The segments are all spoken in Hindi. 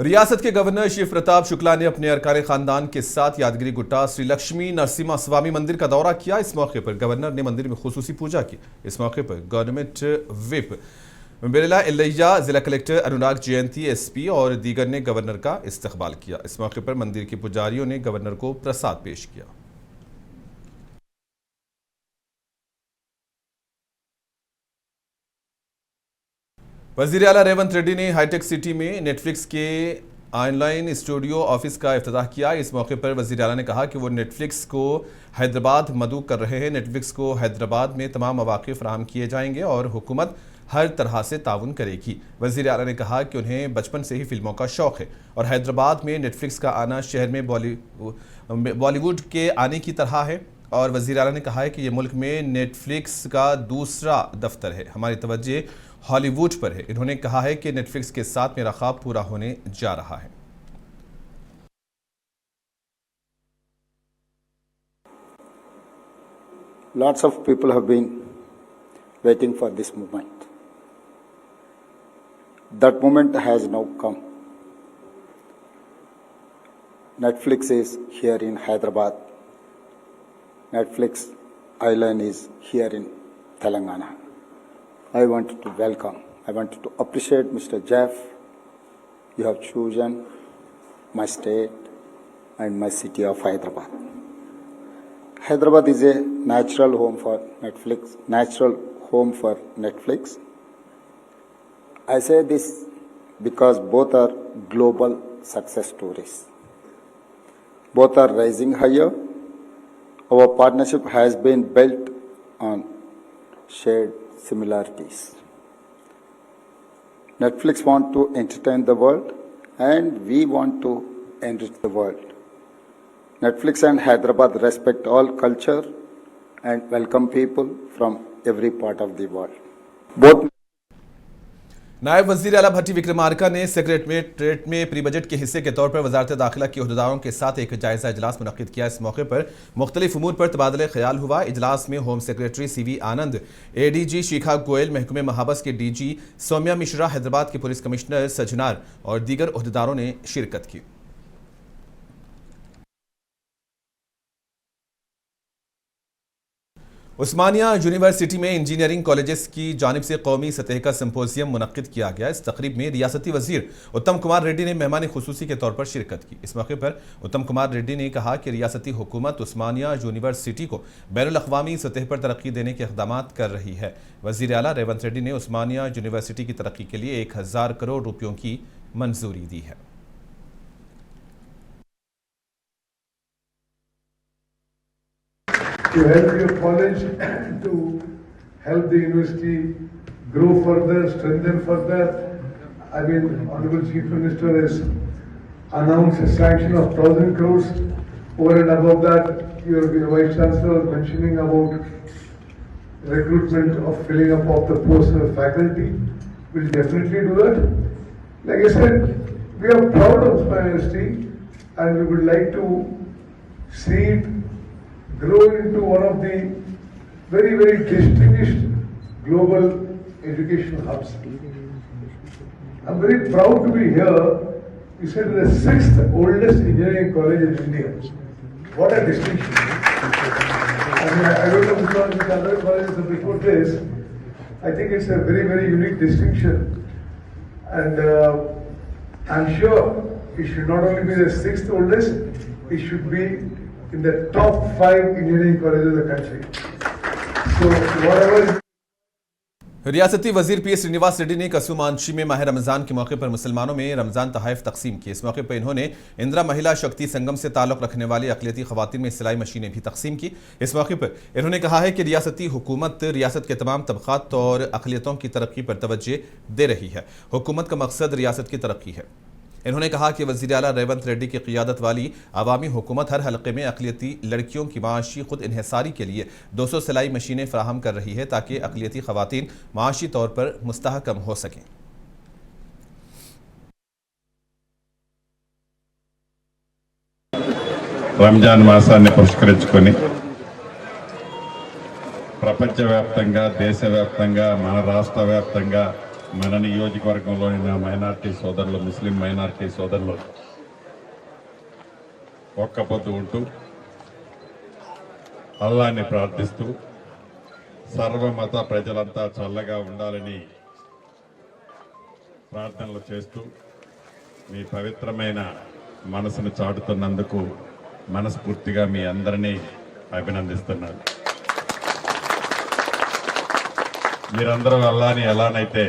रियासत के गवर्नर शिव प्रताप शुक्ला ने अपने अरकान खानदान के साथ यादगिरी गुट्टा श्री लक्ष्मी नरसिम्हा स्वामी मंदिर का दौरा किया। इस मौके पर गवर्नर ने मंदिर में खुसूसी पूजा की। इस मौके पर गवर्नमेंट विप बिरला एलैया, जिला कलेक्टर अनुराग जयंती, एसपी और दीगर ने गवर्नर का इस्तकबाल किया। इस मौके पर मंदिर के पुजारियों ने गवर्नर को प्रसाद पेश किया। वजीर आला रेवंत रेड्डी ने हाईटेक सिटी में नेटफ्लिक्स के ऑनलाइन स्टूडियो ऑफिस का इफ्तिताह किया। इस मौके पर वजीर आला ने कहा कि वो नेटफ्लिक्स को हैदराबाद मदऊ कर रहे हैं। नेटफ्लिक्स को हैदराबाद में तमाम मौके फराहम किए जाएंगे और हुकूमत हर तरह से ताउन करेगी। वजीर आला ने कहा कि उन्हें बचपन से ही फिल्मों का शौक है और हैदराबाद में नेटफ्लिक्स का आना शहर में बॉलीवुड के आने की तरह है। और वजीर आला ने कहा है कि ये मुल्क में नेटफ्लिक्स का दूसरा दफ्तर है। हमारी तवज्जो हॉलीवुड पर है। इन्होंने कहा है कि नेटफ्लिक्स के साथ मेरा ख्वाब पूरा होने जा रहा है। Lots of people have been waiting for this moment. That moment has now come. Netflix is here in Hyderabad. Netflix island is here in Telangana. I wanted to welcome, I wanted to appreciate Mr. Jeff. You have chosen my state and my city of Hyderabad. Hyderabad is a natural home for Netflix. I say this because both are global success stories. Both are rising higher. Our partnership has been built on shared similarities. Netflix want to entertain the world and we want to enrich the world. Netflix and Hyderabad respect all culture and welcome people from every part of the world. Both नायब वजीर आला भट्टी विक्रमार्का ने सेक्रेटरीट में प्री बजट के हिस्से के तौर पर वजारत दाखिला के अहदेदारों के साथ एक जायजा इजलास मुनक्किद किया। इस मौके पर मुख्तलिफ उमूर पर तबादले ख्याल हुआ। इजलास में होम सेक्रेटरी CV आनंद, ADG शिखा गोयल, महकमे महाबस के DG सौम्या मिश्रा, हैदराबाद के पुलिस कमिश्नर सजनार और दीगर अहदेदारों ने शिरकत की। उस्मानिया यूनिवर्सिटी में इंजीनियरिंग कॉलेजेस की जानिब से कौमी सतह का सिंपोजियम मुनक्किद किया गया। इस तकरीब में रियासती वजीर उत्तम कुमार रेड्डी ने मेहमान खुसूसी के तौर पर शिरकत की। इस मौके पर उत्तम कुमार रेड्डी ने कहा कि रियासती हुकूमत उस्मानिया यूनिवर्सिटी को बैनुल-अक़वामी सतह पर तरक्की देने के इक़दामात कर रही है। वजीर आला रेवंत रेड्डी ने उस्मानिया यूनिवर्सिटी की तरक्की के लिए 1000 करोड़ रुपयों की मंजूरी दी है। To help your college, to help the university grow further, strengthen further. I mean, Honorable Chief Minister has announced a sanction of 1,000 crores. Over and above that, your Vice Chancellor was mentioning about recruitment of filling up of the posts of faculty. We'll definitely do that. Like I said, we are proud of my university and we would like to see it grow into one of the very, very distinguished global education hubs. I'm very proud to be here. You said the 6th oldest engineering college in India. What a distinction. I mean, I don't know which other colleges are before this. I think it's a very, very unique distinction. And I'm sure it should not only be the 6th oldest, it should be in the top 5 engineering colleges of the country. So whatever. रियासती वजीर PS श्रीनिवास रेड्डी ने कसुमांशी में माह रमज़ान के मौके पर मुसलमानों में रमज़ान तोहफ़े तकसीम किए। इस मौके पर इन्होंने इंदिरा महिला शक्ति संगम से ताल्लुक़ रखने वाली अक़लियती ख़वातीन में सिलाई मशीनें भी तकसीम की। इस मौके पर इन्होंने कहा है कि रियासती हुकूमत रियासत के तमाम तबक़ात और अक़लियतों की तरक्की पर तवज्जो दे रही है। हुकूमत का मकसद रियासत की तरक्की है। इन्होंने कहा कि वज़ीर आला रेवंत रेड्डी की क़ियादत वाली अवामी हुकूमत हर हलक़े में अक़लियती लड़कियों की माशी खुद इन्हिसारी के लिए 200 सिलाई मशीनें फ़राहम कर रही है ताकि अक़लियती ख़वातीन माशी तौर पर मुस्तहकम हो सकें। రంజాన్ మాసాన్ని పురస్కరించుకొని ప్రపంచవ్యాప్తంగా, దేశవ్యాప్తంగా, మన రాష్ట్ర వ్యాప్తంగా మన నియోజకవర్గంలోని నా మైనారిటీ సోదరులు, ముస్లిం మైనారిటీ సోదరులు ఒక్క పొద్దు ఉంటూ అల్లాహ్ని ప్రార్థిస్తూ సర్వమత ప్రజలంతా చల్లగా ఉండాలని ప్రార్థనలు చేస్తూ మీ పవిత్రమైన మనసును చాటుతున్నందుకు మనస్ఫూర్తిగా మీ అందరినీ అభినందిస్తున్నాను. మీరందరూ అల్లాహ్ని ఎలానైతే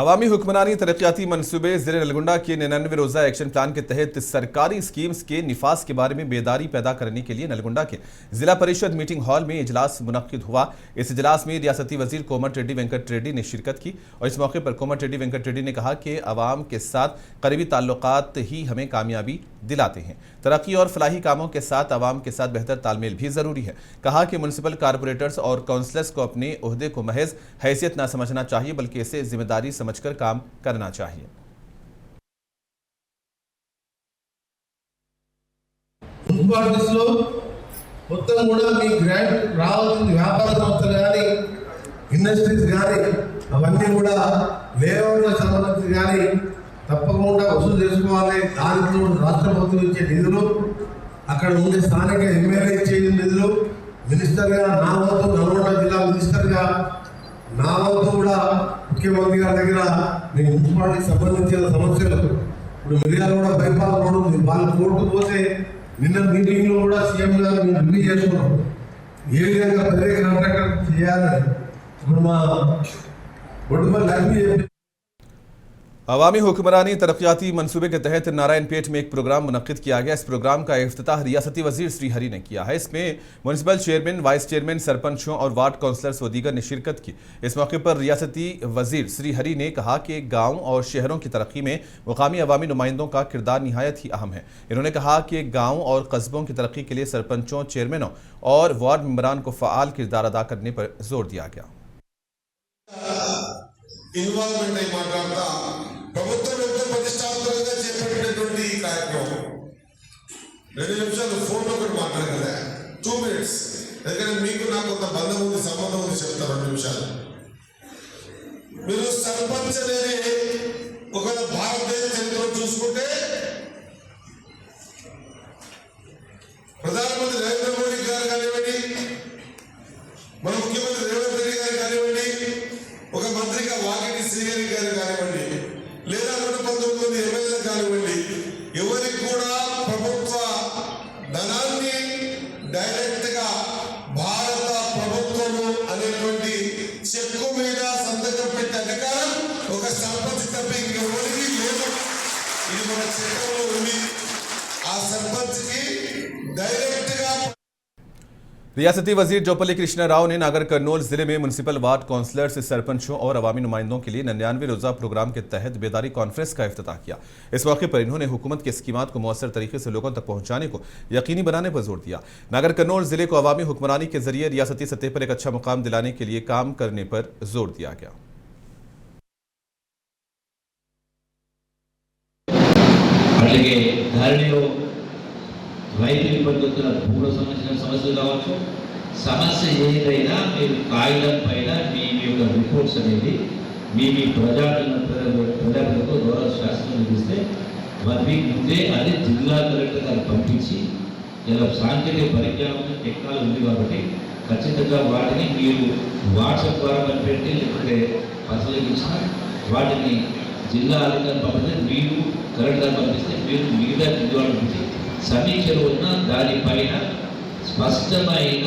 अवामी हुक्मरानी तरक्याती मनसूबे ज़िले नलगुंडा के 99 रोज़ा एक्शन प्लान के तहत सरकारी स्कीम्स के निफाज के बारे में बेदारी पैदा करने के लिए नलगुंडा के जिला परिषद मीटिंग हॉल में इजलास मुनक्किद हुआ। इस इजलास में रियासती वजीर कोमट रेड्डी वेंकट रेड्डी ने शिरकत की और इस मौके पर कोमट रेड्डी वेंकट रेड्डी ने कहा कि अवाम के साथ करीबी ताल्लुकात ही हमें कामयाबी दिलाते हैं। तरक्की और फलाही कामों के साथ अवाम के साथ बेहतर तालमेल भी ज़रूरी है। कहा कि म्यूनसिपल कारपोरेटर्स और काउंसलर्स को अपने ओहदे को महज हैसियत न समझना चाहिए बल्कि इसे जिम्मेदारी समझकर काम करना चाहिए। మున్సిపాలిటీస్లో మొత్తం కూడా మీ గ్రాంట్ రావాల్సిన వ్యాపార సంస్థలు కానీ ఇండస్ట్రీస్ కానీ అవన్నీ కూడా లేఅవుట్లకు సంబంధించి కానీ తప్పకుండా వసూలు చేసుకోవాలి. దానితో రాష్ట్ర ప్రభుత్వం ఇచ్చే నిధులు, అక్కడ ఉండే స్థానిక ఎమ్మెల్యే ఇచ్చే నిధులు, మినిస్టర్గా నా వంతు నల్గొండ జిల్లా మినిస్టర్గా నా వంతు కూడా ముఖ్యమంత్రి గారి దగ్గర మీ మున్సిపాలిటీకి సంబంధించిన సమస్యలు ఇప్పుడు మిర్యాల కూడా బైపాస్ రోడ్డు వాళ్ళు కోర్టు పోతే నిన్న మీటింగ్లో కూడా సీఎం గారు మేము రివ్యూ చేసుకున్నాం ఏ విధంగా ప్రత్యేక కాంట్రాక్టర్ చేయాలని. ఇప్పుడు మా బొడ్డుపల్లి లక్ష్మీ अवामी हुक्मरानी तरक्याती मनसूबे के तहत नारायणपेट में एक प्रोग्राम मुनक्किद किया गया। इस प्रोग्राम का इफ्तिताह रियासती वजीर श्री हरी ने किया है। इसमें म्यूनसिपल चेयरमैन, वाइस चेयरमैन, सरपंचों और वार्ड काउंसलर्स व दीगर ने शिरकत की। इस मौके पर रियासती वजीर श्री हरी ने कहा कि गाँव और शहरों की तरक्की में मुकामी अवामी नुमाइंदों का किरदार निहायत ही अहम है। इन्होंने कहा कि गाँव और कस्बों की तरक्की के लिए सरपंचों, चेयरमैनों और वार्ड मेंबरान को फ़आल किरदार अदा करने पर जोर दिया गया। ఇన్వాల్వ్మెంట్ అయి మాట్లాడతా ప్రభుత్వం ఎంతో ప్రతిష్టాత్మకంగా చేపట్టినటువంటి ఈ కార్యక్రమం 2 నిమిషాలు ఫోన్లో ఒకటి మాట్లాడగలరా 2 minutes ఎందుకంటే మీకు నాకు కొంత బంధం ఉంది, సంబంధం ఉంది, చెప్తాను 2 నిమిషాలు. మీరు సర్పంచ్ అనేది ఒకవేళ భారతదేశ చరిత్రలో చూసుకుంటే ప్రధానమంత్రి నరేంద్ర మోడీ గారు కానివ్వండి, మన ముఖ్యమంత్రి రేవంత్ రెడ్డి గారు కానివ్వండి, ఒక మంత్రిగా వాకిటి శ్రీహరి గారు కానివ్వండి, లేదా 119 మంది ఎమ్మెల్యేలు కానివ్వండి, ఎవరికి కూడా ప్రభుత్వ ధనాన్ని డైరెక్ట్ గా భారత ప్రభుత్వము అనేటువంటి చెక్కు మీద సంతకం పెట్టే అధికారం ఒక సర్పంచ్ తప్ప ఇంకెవరికి లేదు. ఇది మన చట్టంలో ఉంది. ఆ సర్పంచ్ కి డైరెక్ట్ గా रियासती वजीर जोपल्ली कृष्णा राव ने नागर कर्नूल जिले में म्यूनसिपल वार्ड काउंसलर्स, सरपंचों और अवामी नुमाइंदों के लिए 99 रोज़ा प्रोग्राम के तहत बेदारी कॉन्फ्रेंस का इफ्तिताह किया। इस मौके पर इन्होंने हुकूमत के स्कीमात को मौसर तरीके से लोगों तक पहुंचाने को यकीनी बनाने पर जोर दिया। नागर कर्नूल जिले को अवामी हुक्मरानी के जरिए रियासती सतह पर एक अच्छा मुकाम दिलाने के लिए काम करने पर जोर दिया गया। రైతుల పద్ధతుల భూముల సంబంధించిన సమస్యలు కావచ్చు, సమస్య ఏదైనా మీరు కాగితం పైన మీ యొక్క రిపోర్ట్స్ అనేది మీ ప్రజాప్రతినిధులతో గౌరవ శాసనం ఇస్తే 1 వీక్ ముందే అది జిల్లా కలెక్టర్ గారు పంపించి, ఇలా సాంకేతిక పరిజ్ఞానం టెక్నాలజీ ఉంది కాబట్టి ఖచ్చితంగా వాటిని మీరు వాట్సాప్ ద్వారా పంపెట్టి లేకపోతే పరిశీలించిన వాటిని జిల్లా అధికారులు పంపిస్తే, మీరు కలెక్టర్ పంపిస్తే మీరు మిగతా జిల్లా నుంచి సమీక్షలు ఉన్న దానిపైన స్పష్టమైన